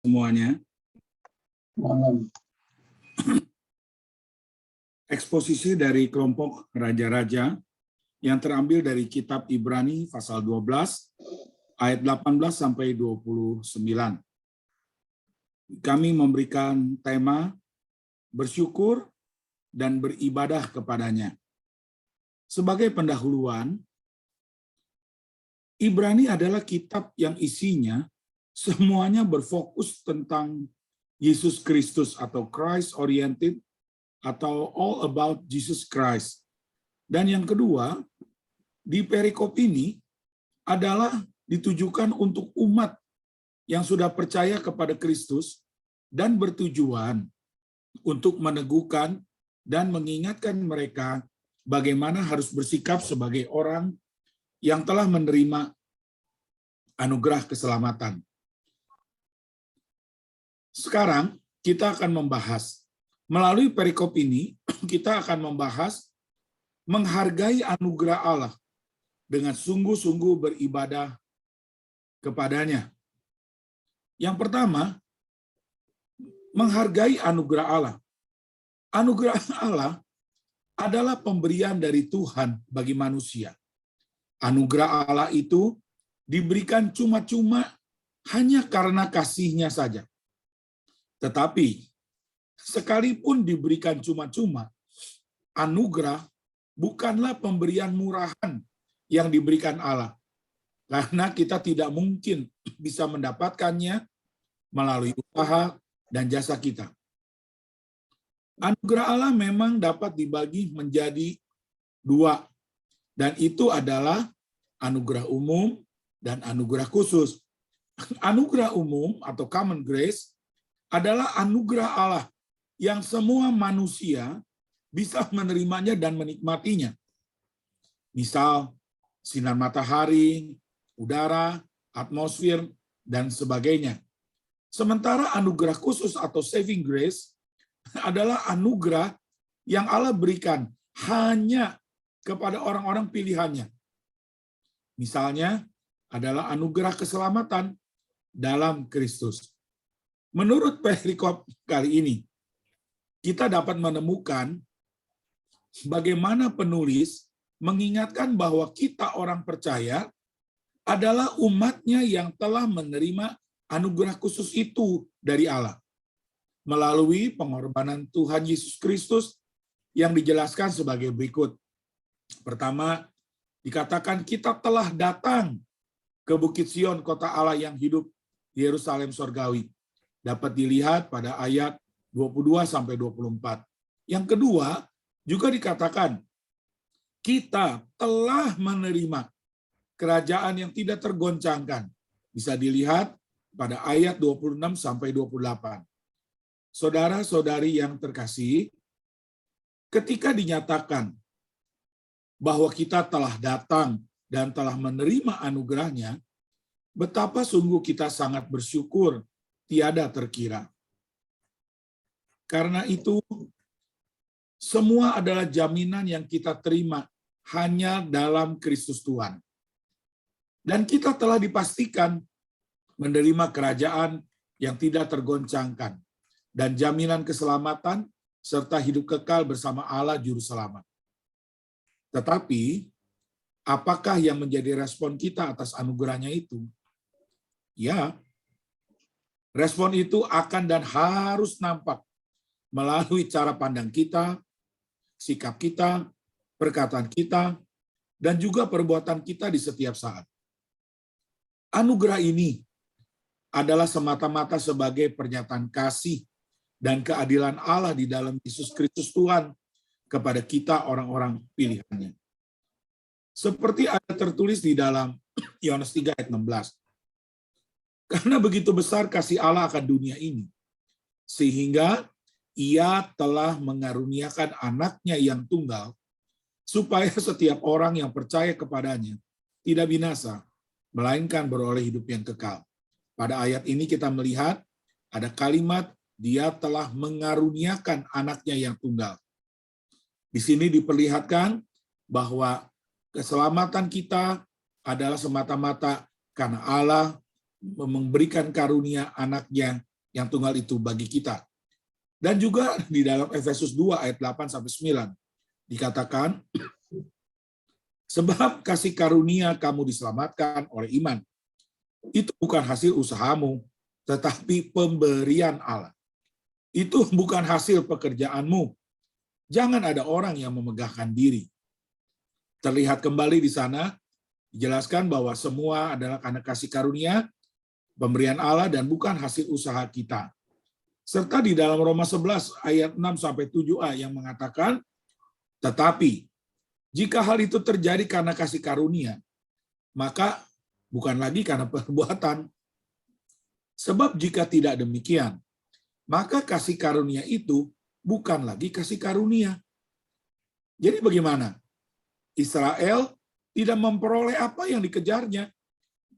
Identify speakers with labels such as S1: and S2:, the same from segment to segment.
S1: semuanya.
S2: Malam.
S1: Eksposisi dari kelompok raja-raja yang terambil dari kitab Ibrani pasal 12 ayat 18 sampai 29. Kami memberikan tema bersyukur dan beribadah kepadanya. Sebagai pendahuluan, Ibrani adalah kitab yang isinya semuanya berfokus tentang Yesus Kristus atau Christ oriented atau all about Jesus Christ. Dan yang kedua, di perikop ini adalah ditujukan untuk umat yang sudah percaya kepada Kristus dan bertujuan untuk meneguhkan dan mengingatkan mereka bagaimana harus bersikap sebagai orang yang telah menerima anugerah keselamatan. Sekarang kita akan membahas, melalui perikop ini, kita akan membahas menghargai anugerah Allah dengan sungguh-sungguh beribadah kepadanya. Yang pertama, menghargai anugerah Allah. Anugerah Allah adalah pemberian dari Tuhan bagi manusia. Anugerah Allah itu diberikan cuma-cuma hanya karena kasih-Nya saja. Tetapi, sekalipun diberikan cuma-cuma, anugerah bukanlah pemberian murahan yang diberikan Allah. Karena kita tidak mungkin bisa mendapatkannya melalui usaha dan jasa kita. Anugerah Allah memang dapat dibagi menjadi dua, dan itu adalah anugerah umum dan anugerah khusus. Anugerah umum atau common grace adalah anugerah Allah yang semua manusia bisa menerimanya dan menikmatinya. Misal, sinar matahari, udara, atmosfer, dan sebagainya. Sementara anugerah khusus atau saving grace adalah anugerah yang Allah berikan hanya kepada orang-orang pilihannya. Misalnya adalah anugerah keselamatan dalam Kristus. Menurut perikop kali ini, kita dapat menemukan bagaimana penulis mengingatkan bahwa kita orang percaya adalah umatnya yang telah menerima anugerah khusus itu dari Allah melalui pengorbanan Tuhan Yesus Kristus yang dijelaskan sebagai berikut. Pertama, dikatakan kita telah datang ke Bukit Sion, kota Allah yang hidup, Yerusalem sorgawi. Dapat dilihat pada ayat 22-24. Yang kedua, juga dikatakan kita telah menerima kerajaan yang tidak tergoncangkan. Bisa dilihat pada ayat 26-28. Saudara-saudari yang terkasih, ketika dinyatakan bahwa kita telah datang dan telah menerima anugerahnya, betapa sungguh kita sangat bersyukur tiada terkira. Karena itu, semua adalah jaminan yang kita terima hanya dalam Kristus Tuhan. Dan kita telah dipastikan menerima kerajaan yang tidak tergoncangkan dan jaminan keselamatan serta hidup kekal bersama Allah Juru Selamat. Tetapi, apakah yang menjadi respon kita atas anugerahnya itu? Ya, respon itu akan dan harus nampak melalui cara pandang kita, sikap kita, perkataan kita, dan juga perbuatan kita di setiap saat. Anugerah ini adalah semata-mata sebagai pernyataan kasih dan keadilan Allah di dalam Yesus Kristus Tuhan kepada kita orang-orang pilihannya. Seperti ada tertulis di dalam Yohanes 3 ayat 16. Karena begitu besar kasih Allah akan dunia ini, sehingga Ia telah mengaruniakan anaknya yang tunggal, supaya setiap orang yang percaya kepadanya tidak binasa, melainkan beroleh hidup yang kekal. Pada ayat ini kita melihat ada kalimat, Dia telah mengaruniakan anaknya yang tunggal. Di sini diperlihatkan bahwa keselamatan kita adalah semata-mata karena Allah memberikan karunia anaknya yang tunggal itu bagi kita. Dan juga di dalam Efesus 2 ayat 8-9 dikatakan, sebab kasih karunia kamu diselamatkan oleh iman. Itu bukan hasil usahamu, tetapi pemberian Allah. Itu bukan hasil pekerjaanmu. Jangan ada orang yang memegahkan diri. Terlihat kembali di sana, dijelaskan bahwa semua adalah karena kasih karunia, pemberian Allah, dan bukan hasil usaha kita. Serta di dalam Roma 11 ayat 6-7a yang mengatakan, tetapi jika hal itu terjadi karena kasih karunia, maka bukan lagi karena perbuatan. Sebab jika tidak demikian, maka kasih karunia itu bukan lagi kasih karunia. Jadi bagaimana? Israel tidak memperoleh apa yang dikejarnya,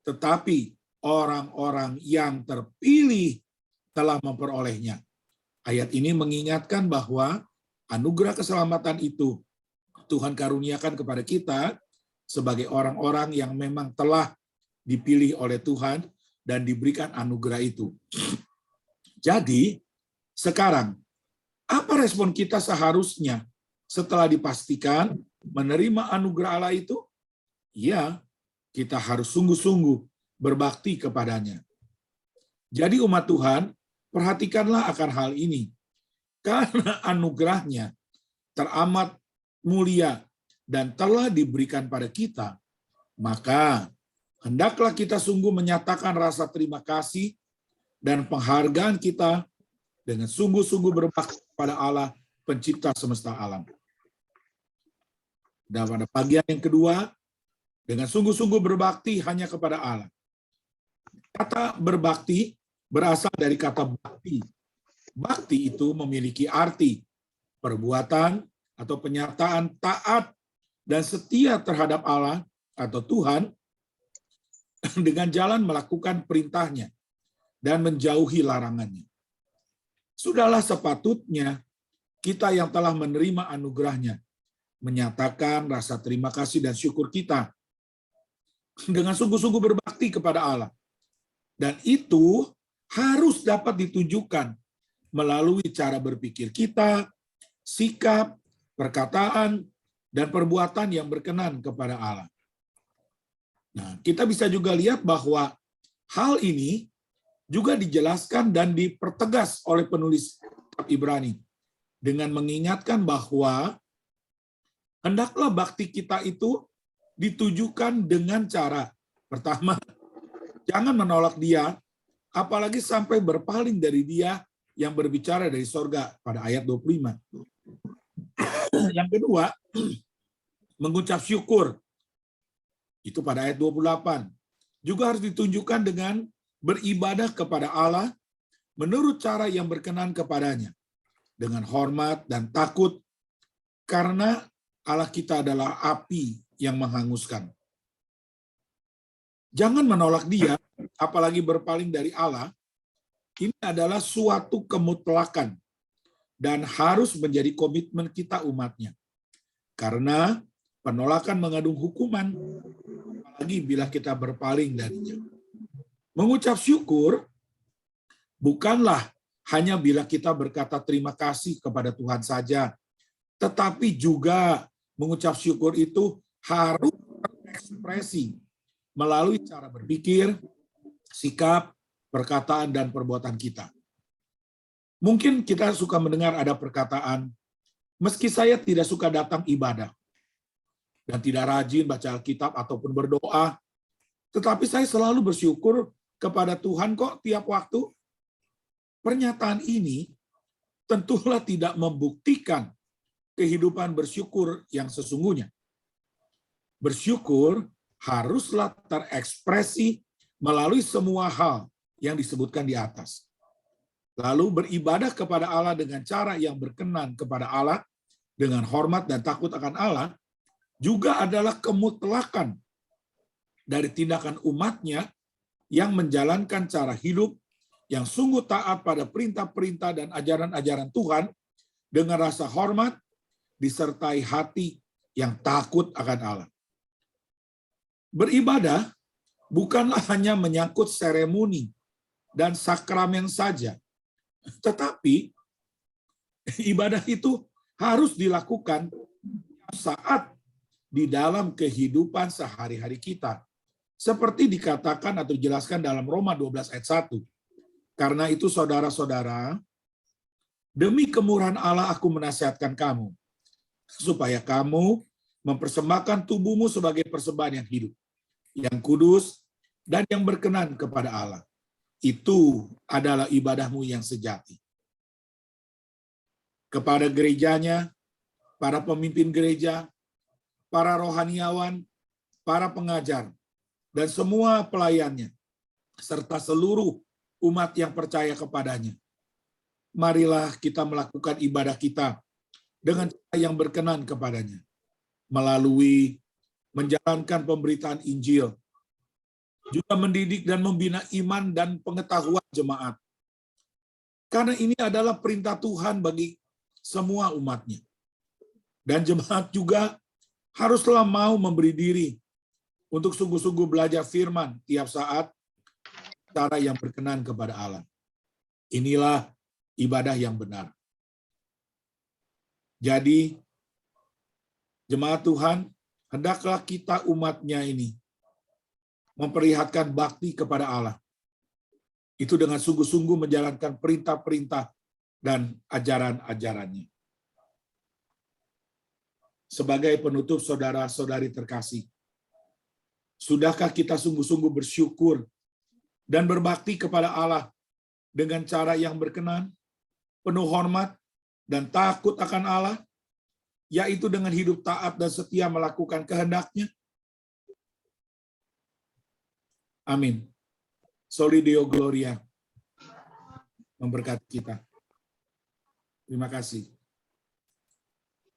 S1: tetapi orang-orang yang terpilih telah memperolehnya. Ayat ini mengingatkan bahwa anugerah keselamatan itu Tuhan karuniakan kepada kita sebagai orang-orang yang memang telah dipilih oleh Tuhan dan diberikan anugerah itu. Jadi, sekarang, apa respon kita seharusnya setelah dipastikan menerima anugerah Allah itu? Ya, kita harus sungguh-sungguh berbakti kepadanya. Jadi umat Tuhan, perhatikanlah akan hal ini. Karena anugerahnya teramat mulia dan telah diberikan pada kita, maka hendaklah kita sungguh menyatakan rasa terima kasih dan penghargaan kita dengan sungguh-sungguh berbakti kepada Allah, pencipta semesta alam. Dan pada bagian yang kedua, dengan sungguh-sungguh berbakti hanya kepada Allah. Kata berbakti berasal dari kata bakti. Bakti itu memiliki arti perbuatan atau penyataan taat dan setia terhadap Allah atau Tuhan dengan jalan melakukan perintahnya dan menjauhi larangannya. Sudahlah sepatutnya kita yang telah menerima anugerahnya menyatakan rasa terima kasih dan syukur kita dengan sungguh-sungguh berbakti kepada Allah. Dan itu harus dapat ditunjukkan melalui cara berpikir kita, sikap, perkataan, dan perbuatan yang berkenan kepada Allah. Nah, kita bisa juga lihat bahwa hal ini juga dijelaskan dan dipertegas oleh penulis kitab Ibrani dengan mengingatkan bahwa hendaklah bakti kita itu ditujukan dengan cara pertama, jangan menolak dia, apalagi sampai berpaling dari dia yang berbicara dari sorga pada ayat 25. Yang kedua, mengucap syukur. Itu pada ayat 28. Juga harus ditunjukkan dengan beribadah kepada Allah menurut cara yang berkenan kepadanya. Dengan hormat dan takut, karena Allah kita adalah api yang menghanguskan. Jangan menolak dia, apalagi berpaling dari Allah. Ini adalah suatu kemutlakan dan harus menjadi komitmen kita umatnya. Karena penolakan mengandung hukuman, apalagi bila kita berpaling darinya. Mengucap syukur bukanlah hanya bila kita berkata terima kasih kepada Tuhan saja, tetapi juga mengucap syukur itu harus terekspresi melalui cara berpikir, sikap, perkataan, dan perbuatan kita. Mungkin kita suka mendengar ada perkataan, meski saya tidak suka datang ibadah, dan tidak rajin baca Alkitab ataupun berdoa, tetapi saya selalu bersyukur kepada Tuhan kok tiap waktu. Pernyataan ini tentulah tidak membuktikan kehidupan bersyukur yang sesungguhnya. Bersyukur haruslah terekspresi melalui semua hal yang disebutkan di atas. Lalu beribadah kepada Allah dengan cara yang berkenan kepada Allah, dengan hormat dan takut akan Allah, juga adalah kemutlakan dari tindakan umatnya yang menjalankan cara hidup yang sungguh taat pada perintah-perintah dan ajaran-ajaran Tuhan dengan rasa hormat, disertai hati yang takut akan Allah. Beribadah bukanlah hanya menyangkut seremoni dan sakramen saja. Tetapi ibadah itu harus dilakukan saat di dalam kehidupan sehari-hari kita. Seperti dikatakan atau dijelaskan dalam Roma 12 ayat 1. Karena itu saudara-saudara, demi kemurahan Allah aku menasihatkan kamu, supaya kamu mempersembahkan tubuhmu sebagai persembahan yang hidup, yang kudus, dan yang berkenan kepada Allah. Itu adalah ibadahmu yang sejati. Kepada gerejanya, para pemimpin gereja, para rohaniawan, para pengajar, dan semua pelayannya, serta seluruh umat yang percaya kepadanya. Marilah kita melakukan ibadah kita dengan cara yang berkenan kepadanya, melalui menjalankan pemberitaan Injil, juga mendidik dan membina iman dan pengetahuan jemaat. Karena ini adalah perintah Tuhan bagi semua umatnya. Dan jemaat juga haruslah mau memberi diri untuk sungguh-sungguh belajar firman tiap saat, cara yang berkenan kepada Allah. Inilah ibadah yang benar. Jadi, jemaat Tuhan, hendaklah kita umatnya ini memperlihatkan bakti kepada Allah. Itu dengan sungguh-sungguh menjalankan perintah-perintah dan ajaran-ajarannya. Sebagai penutup saudara-saudari terkasih, sudahkah kita sungguh-sungguh bersyukur dan berbakti kepada Allah dengan cara yang berkenan, penuh hormat, dan takut akan Allah, yaitu dengan hidup taat dan setia melakukan kehendak-Nya? Amin. Soli Deo Gloria memberkati kita. Terima kasih.